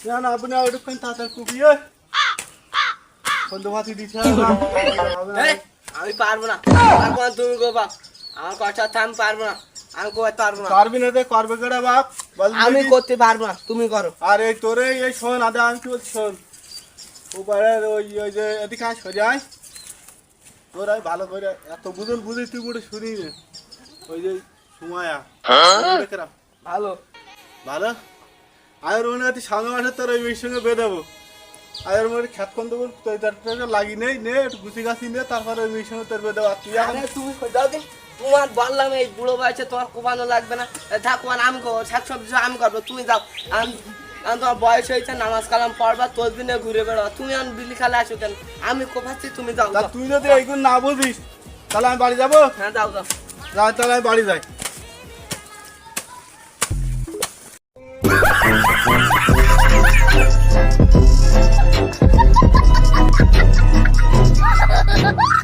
না না আপনি ওইটুকুন তাড়াতাড়ি কুপিয়ে বন্ধু ভাতি দিচ্ছে আমি পারবো না আর তুমি গো বাপ আমার কথা আমি পারবো না আমি করতে পারবো না পারবি না রে করবে কেডা বাপ আমি করতে পারবো না তুমি করো আর এই তোরে এই শোন আদা আমি কি বলছি শোন ওপারে ওই ওই যে এদিকে আয় সরে আয় তোর আমি ভালো করে এত বুঝি তুই বলে শুনি নে ওই যে সুমায়া ভালো ভালো আর মনে হয় সামনে মাসে তোর ওই মেয়ের সঙ্গে বেঁধাবো আর মনে খ্যাত কম দেবো তোর লাগি নেই নে একটু গুছি গাছি নে তারপরে ওই মেয়ের সঙ্গে তোর বেঁধাবো আর তুই এখন তুমি দাও দিন তোমার বললাম এই বুড়ো বয়সে তোমার কোপানো লাগবে না থাকো আমি শাকসবজি আমি করবো তুমি যাও আমি তোমার বয়স হয়েছে নামাজ কালাম পড়বা তোর দিনে ঘুরে বেড়াবা তুমি আমি বিলি খালে আসো কেন আমি কোপাচ্ছি তুমি যাও তুই যদি এইগুলো না বুঝিস তাহলে আমি বাড়ি যাবো হ্যাঁ যাও যাও যাই তাহলে আমি বাড়ি যাই Ha ha ha!